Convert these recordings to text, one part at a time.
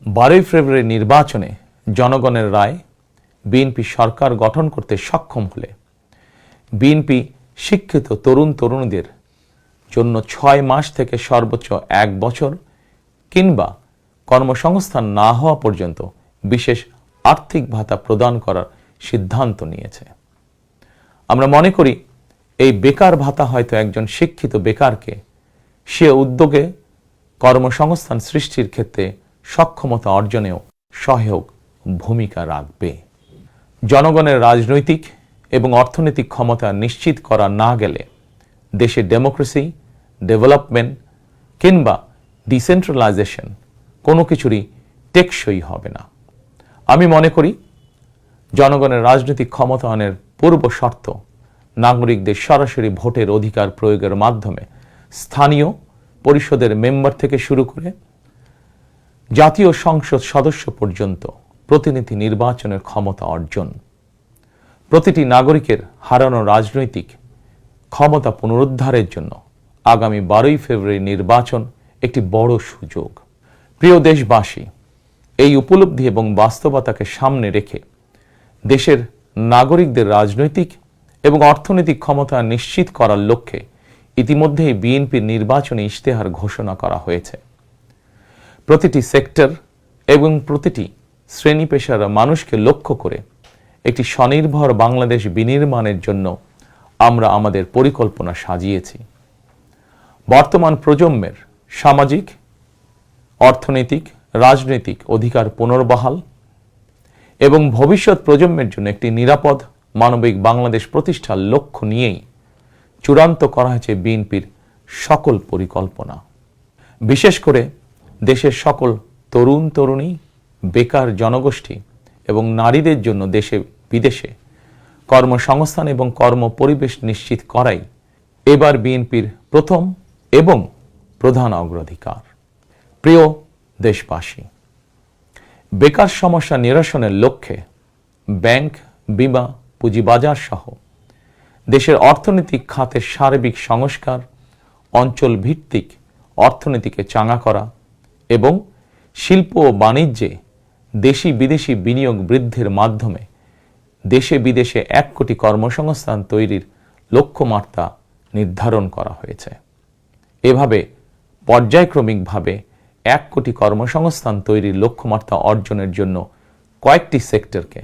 12 ফেব্রুয়ারি নির্বাচনে জনগণের রায় বিএনপি সরকার গঠন করতে সক্ষম হলে বিএনপি শিক্ষিত তরুণ তরুণীদের জন্য 6 মাস থেকে সর্বোচ্চ 1 বছর কিংবা কর্মসংস্থান না হওয়া পর্যন্ত বিশেষ আর্থিক ভাতা প্রদান করার সিদ্ধান্ত নিয়েছে। আমরা মনে করি এই বেকার ভাতা হয়তো একজন শিক্ষিত বেকারকে সে উদ্যোগে কর্মসংস্থান সৃষ্টির ক্ষেত্রে সক্ষমতা অর্জনেও সহায়ক ভূমিকা রাখবে। জনগণের রাজনৈতিক এবং অর্থনৈতিক ক্ষমতা নিশ্চিত করা না গেলে দেশে ডেমোক্রেসি, ডেভেলপমেন্ট কিংবা ডিসেন্ট্রালাইজেশন কোনো কিছুরই টেকসই হবে না। আমি মনে করি জনগণের রাজনৈতিক ক্ষমতায়নের পূর্ব শর্ত নাগরিকদের সরাসরি ভোটের অধিকার প্রয়োগের মাধ্যমে স্থানীয় পরিষদের মেম্বার থেকে শুরু করে জাতীয় সংসদ সদস্য পর্যন্ত প্রতিনিধি নির্বাচনের ক্ষমতা অর্জন। প্রতিটি নাগরিকের হারানো রাজনৈতিক ক্ষমতা পুনরুদ্ধারের জন্য আগামী 12 ফেব্রুয়ারি নির্বাচন একটি বড় সুযোগ। প্রিয় দেশবাসী, এই উপলব্ধি এবং বাস্তবতাকে সামনে রেখে দেশের নাগরিকদের রাজনৈতিক এবং অর্থনৈতিক ক্ষমতা নিশ্চিত করার লক্ষ্যে ইতিমধ্যেই বিএনপির নির্বাচনী ইশতেহার ঘোষণা করা হয়েছে। প্রতিটি সেক্টর এবং প্রতিটি শ্রেণী পেশার মানুষকে লক্ষ্য করে একটি স্বনির্ভর বাংলাদেশ বিনির্মাণের জন্য আমরা আমাদের পরিকল্পনা সাজিয়েছি। বর্তমান প্রজন্মের সামাজিক, অর্থনৈতিক, রাজনৈতিক অধিকার পুনর্বহাল এবং ভবিষ্যৎ প্রজন্মের জন্য একটি নিরাপদ মানবিক বাংলাদেশ প্রতিষ্ঠার লক্ষ্য নিয়েই চূড়ান্ত করা হয়েছে বিএনপির সকল পরিকল্পনা। বিশেষ করে দেশের সকল তরুণ তরুণী, বেকার জনগোষ্ঠী এবং নারীদের জন্য দেশে বিদেশে কর্মসংস্থান এবং কর্ম পরিবেশ নিশ্চিত করাই এবার বিএনপির প্রথম এবং প্রধান অগ্রাধিকার। প্রিয় দেশবাসী, বেকার সমস্যা নিরসনের লক্ষ্যে ব্যাংক, বিমা, পুঁজিবাজার সহ দেশের অর্থনৈতিক খাতের সার্বিক সংস্কার, অঞ্চল ভিত্তিক অর্থনীতিকে চাঙা করা এবং শিল্প ও বাণিজ্যে দেশি বিদেশি বিনিয়োগ বৃদ্ধির মাধ্যমে দেশে বিদেশে 1 কোটি কর্মসংস্থান তৈরির লক্ষ্যমাত্রা নির্ধারণ করা হয়েছে। এভাবে পর্যায়ক্রমিকভাবে 1 কোটি কর্মসংস্থান তৈরির লক্ষ্যমাত্রা অর্জনের জন্য কয়েকটি সেক্টরকে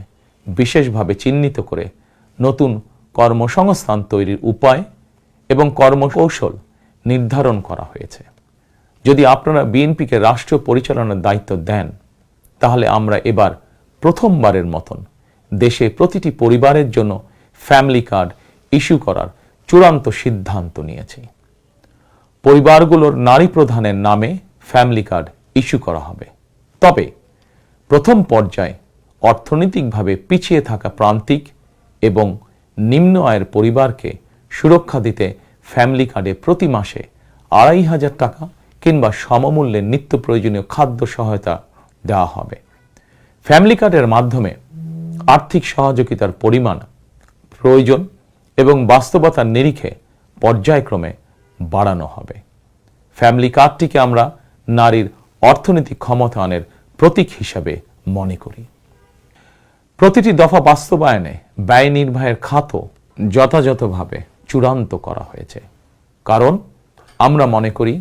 বিশেষভাবে চিহ্নিত করে নতুন কর্মসংস্থান তৈরির উপায় এবং কর্মকৌশল নির্ধারণ করা হয়েছে। যদি আপনারা বিএনপিকে রাষ্ট্র পরিচালনার দায়িত্ব দেন, তাহলে আমরা এবার প্রথমবারের মতন দেশে প্রতিটি পরিবারের জন্য ফ্যামিলি কার্ড ইস্যু করার চূড়ান্ত সিদ্ধান্ত নিয়েছি। পরিবারগুলোর নারী প্রধানের নামে ফ্যামিলি কার্ড ইস্যু করা হবে। তবে প্রথম পর্যায়ে অর্থনৈতিকভাবে পিছিয়ে থাকা প্রান্তিক এবং নিম্ন আয়ের পরিবারকে সুরক্ষা দিতে ফ্যামিলি কার্ডে প্রতি মাসে 2500 টাকা কিংবা সমমূল্যের নিত্য প্রয়োজনীয় খাদ্য সহায়তা দেওয়া হবে। ফ্যামিলি কার্ডের মাধ্যমে আর্থিক সহযোগিতার পরিমাণ, প্রয়োজন এবং বাস্তবতার নিরিখে পর্যায়ক্রমে বাড়ানো হবে। ফ্যামিলি কার্ডটিকে আমরা নারীর অর্থনৈতিক ক্ষমতায়নের প্রতীক হিসাবে মনে করি। প্রতিটি দফা বাস্তবায়নে ব্যয় নির্বাহের খাতও যথাযথভাবে চূড়ান্ত করা হয়েছে। কারণ আমরা মনে করি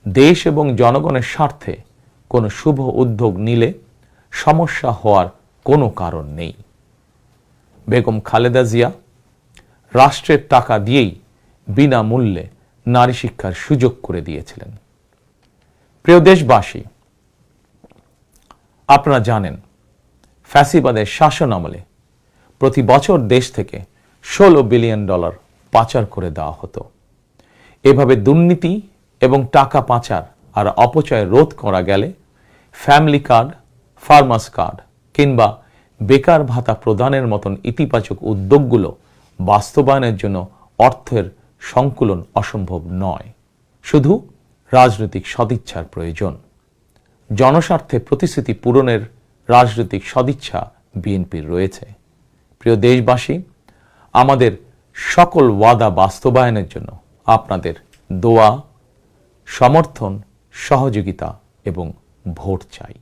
দেশ এবং জনগণের স্বার্থে কোনো শুভ উদ্যোগ নিলে সমস্যা হওয়ার কোনো কারণ নেই। বেগম খালেদা জিয়া রাষ্ট্রের টাকা দিয়েই বিনামূল্যে নারী শিক্ষার সুযোগ করে দিয়েছিলেন। প্রিয় দেশবাসী, আপনারা জানেন ফ্যাসিবাদের শাসন আমলে প্রতি বছর দেশ থেকে $16 বিলিয়ন পাচার করে দেওয়া হতো। এভাবে দুর্নীতি এবং টাকা পাচার আর অপচয় রোধ করা গেলে ফ্যামিলি কার্ড, ফার্মার্স কার্ড কিংবা বেকার ভাতা প্রদানের মতন ইতিবাচক উদ্যোগগুলো বাস্তবায়নের জন্য অর্থের সংকুলন অসম্ভব নয়। শুধু রাজনৈতিক সদিচ্ছার প্রয়োজন। জনস্বার্থে প্রতিশ্রুতি পূরণের রাজনৈতিক সদিচ্ছা বিএনপির রয়েছে। প্রিয় দেশবাসী, আমাদের সকল ওয়াদা বাস্তবায়নের জন্য আপনাদের দোয়া, সমর্থন, সহযোগিতা এবং ভোট চাই।